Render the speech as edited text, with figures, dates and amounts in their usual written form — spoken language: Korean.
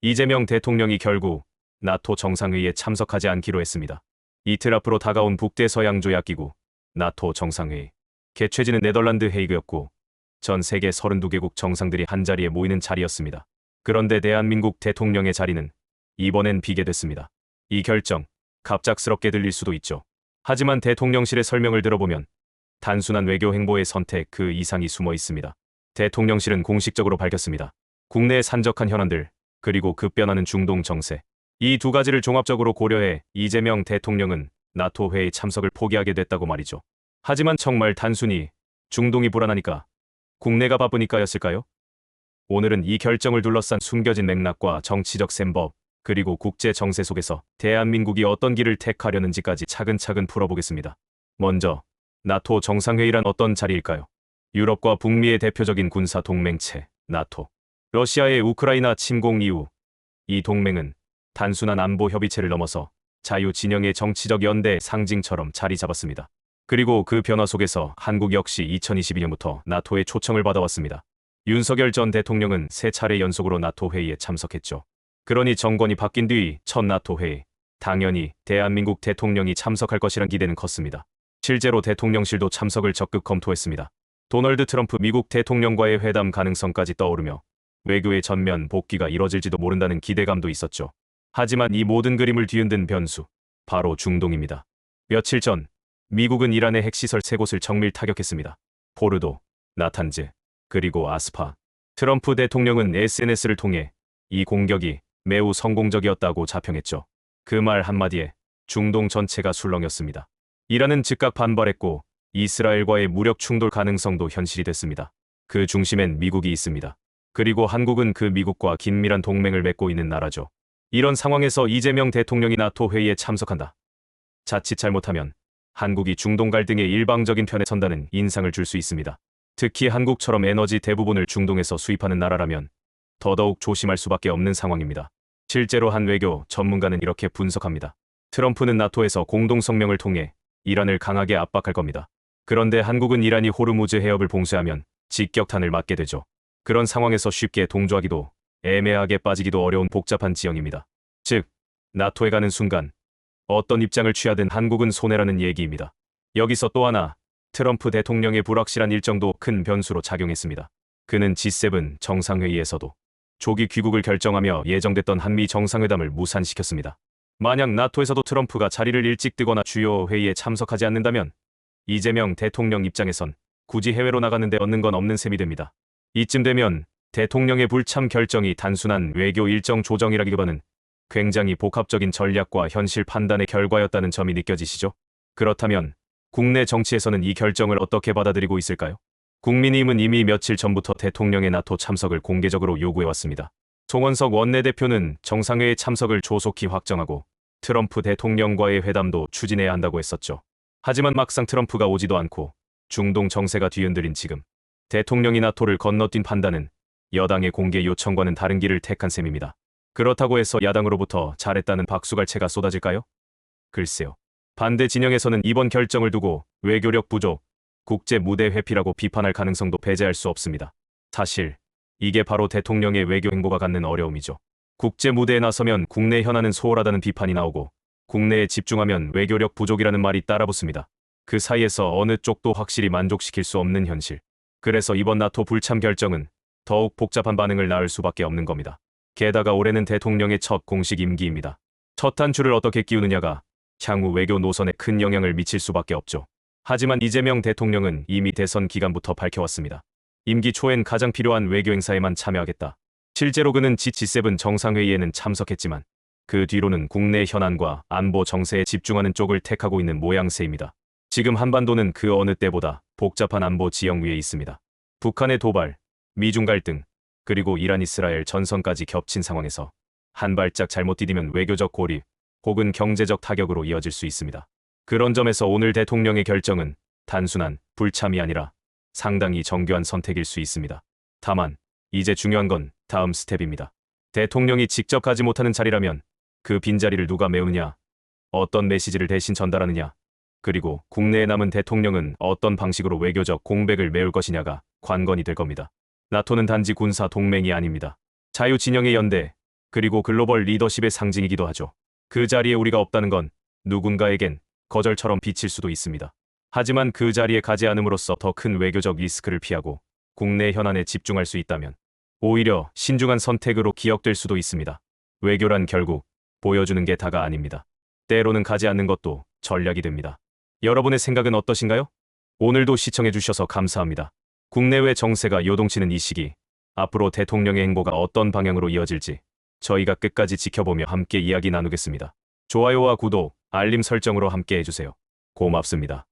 이재명 대통령이 결국 나토 정상회의에 참석하지 않기로 했습니다. 이틀 앞으로 다가온 북대서양조약기구 나토 정상회의. 개최지는 네덜란드 헤이그였고 전 세계 32개국 정상들이 한자리에 모이는 자리였습니다. 그런데 대한민국 대통령의 자리는 이번엔 비게 됐습니다. 이 결정, 갑작스럽게 들릴 수도 있죠. 하지만 대통령실의 설명을 들어보면 단순한 외교 행보의 선택 그 이상이 숨어 있습니다. 대통령실은 공식적으로 밝혔습니다. 국내의 산적한 현안들, 그리고 급변하는 중동 정세. 이 두 가지를 종합적으로 고려해 이재명 대통령은 나토 회의 참석을 포기하게 됐다고 말이죠. 하지만 정말 단순히 중동이 불안하니까, 국내가 바쁘니까였을까요? 오늘은 이 결정을 둘러싼 숨겨진 맥락과 정치적 셈법, 그리고 국제 정세 속에서 대한민국이 어떤 길을 택하려는지까지 차근차근 풀어보겠습니다. 먼저, 나토 정상회의란 어떤 자리일까요? 유럽과 북미의 대표적인 군사 동맹체, 나토. 러시아의 우크라이나 침공 이후 이 동맹은 단순한 안보 협의체를 넘어서 자유진영의 정치적 연대 상징처럼 자리 잡았습니다. 그리고 그 변화 속에서 한국 역시 2022년부터 나토의 초청을 받아왔습니다. 윤석열 전 대통령은 3차례 연속으로 나토 회의에 참석했죠. 그러니 정권이 바뀐 뒤 첫 나토 회의, 당연히 대한민국 대통령이 참석할 것이란 기대는 컸습니다. 실제로 대통령실도 참석을 적극 검토했습니다. 도널드 트럼프 미국 대통령과의 회담 가능성까지 떠오르며 외교의 전면 복귀가 이뤄질지도 모른다는 기대감도 있었죠. 하지만 이 모든 그림을 뒤흔든 변수, 바로 중동입니다. 며칠 전 미국은 이란의 핵시설 3곳을 정밀 타격했습니다. 포르도, 나탄즈, 그리고 아스파. 트럼프 대통령은 SNS를 통해 이 공격이 매우 성공적이었다고 자평했죠. 그 말 한마디에 중동 전체가 술렁였습니다. 이란은 즉각 반발했고 이스라엘과의 무력 충돌 가능성도 현실이 됐습니다. 그 중심엔 미국이 있습니다. 그리고 한국은 그 미국과 긴밀한 동맹을 맺고 있는 나라죠. 이런 상황에서 이재명 대통령이 나토 회의에 참석한다. 자칫 잘못하면 한국이 중동 갈등의 일방적인 편에 선다는 인상을 줄 수 있습니다. 특히 한국처럼 에너지 대부분을 중동에서 수입하는 나라라면 더더욱 조심할 수밖에 없는 상황입니다. 실제로 한 외교 전문가는 이렇게 분석합니다. 트럼프는 나토에서 공동성명을 통해 이란을 강하게 압박할 겁니다. 그런데 한국은 이란이 호르무즈 해협을 봉쇄하면 직격탄을 맞게 되죠. 그런 상황에서 쉽게 동조하기도, 애매하게 빠지기도 어려운 복잡한 지형입니다. 즉, 나토에 가는 순간 어떤 입장을 취하든 한국은 손해라는 얘기입니다. 여기서 또 하나, 트럼프 대통령의 불확실한 일정도 큰 변수로 작용했습니다. 그는 G7 정상회의에서도 조기 귀국을 결정하며 예정됐던 한미 정상회담을 무산시켰습니다. 만약 나토에서도 트럼프가 자리를 일찍 뜨거나 주요 회의에 참석하지 않는다면 이재명 대통령 입장에선 굳이 해외로 나가는데 얻는 건 없는 셈이 됩니다. 이쯤 되면 대통령의 불참 결정이 단순한 외교 일정 조정이라기보다는 굉장히 복합적인 전략과 현실 판단의 결과였다는 점이 느껴지시죠? 그렇다면 국내 정치에서는 이 결정을 어떻게 받아들이고 있을까요? 국민의힘은 이미 며칠 전부터 대통령의 나토 참석을 공개적으로 요구해왔습니다. 송원석 원내대표는 정상회의 참석을 조속히 확정하고 트럼프 대통령과의 회담도 추진해야 한다고 했었죠. 하지만 막상 트럼프가 오지도 않고 중동 정세가 뒤흔들린 지금 대통령이 나토를 건너뛴 판단은 여당의 공개 요청과는 다른 길을 택한 셈입니다. 그렇다고 해서 야당으로부터 잘했다는 박수갈채가 쏟아질까요? 글쎄요. 반대 진영에서는 이번 결정을 두고 외교력 부족, 국제 무대 회피라고 비판할 가능성도 배제할 수 없습니다. 사실 이게 바로 대통령의 외교 행보가 갖는 어려움이죠. 국제 무대에 나서면 국내 현안은 소홀하다는 비판이 나오고 국내에 집중하면 외교력 부족이라는 말이 따라붙습니다. 그 사이에서 어느 쪽도 확실히 만족시킬 수 없는 현실. 그래서 이번 나토 불참 결정은 더욱 복잡한 반응을 낳을 수밖에 없는 겁니다. 게다가 올해는 대통령의 첫 공식 임기입니다. 첫 단추를 어떻게 끼우느냐가 향후 외교 노선에 큰 영향을 미칠 수밖에 없죠. 하지만 이재명 대통령은 이미 대선 기간부터 밝혀왔습니다. 임기 초엔 가장 필요한 외교 행사에만 참여하겠다. 실제로 그는 G7 정상회의에는 참석했지만 그 뒤로는 국내 현안과 안보 정세에 집중하는 쪽을 택하고 있는 모양새입니다. 지금 한반도는 그 어느 때보다 복잡한 안보 지형 위에 있습니다. 북한의 도발, 미중 갈등, 그리고 이란 이스라엘 전선까지 겹친 상황에서 한 발짝 잘못 디디면 외교적 고립 혹은 경제적 타격으로 이어질 수 있습니다. 그런 점에서 오늘 대통령의 결정은 단순한 불참이 아니라 상당히 정교한 선택일 수 있습니다. 다만 이제 중요한 건 다음 스텝입니다. 대통령이 직접 가지 못하는 자리라면 그 빈자리를 누가 메우느냐, 어떤 메시지를 대신 전달하느냐, 그리고 국내에 남은 대통령은 어떤 방식으로 외교적 공백을 메울 것이냐가 관건이 될 겁니다. 나토는 단지 군사 동맹이 아닙니다. 자유진영의 연대, 그리고 글로벌 리더십의 상징이기도 하죠. 그 자리에 우리가 없다는 건 누군가에겐 거절처럼 비칠 수도 있습니다. 하지만 그 자리에 가지 않음으로써 더 큰 외교적 리스크를 피하고 국내 현안에 집중할 수 있다면 오히려 신중한 선택으로 기억될 수도 있습니다. 외교란 결국 보여주는 게 다가 아닙니다. 때로는 가지 않는 것도 전략이 됩니다. 여러분의 생각은 어떠신가요? 오늘도 시청해주셔서 감사합니다. 국내외 정세가 요동치는 이 시기, 앞으로 대통령의 행보가 어떤 방향으로 이어질지 저희가 끝까지 지켜보며 함께 이야기 나누겠습니다. 좋아요와 구독, 알림 설정으로 함께 해주세요. 고맙습니다.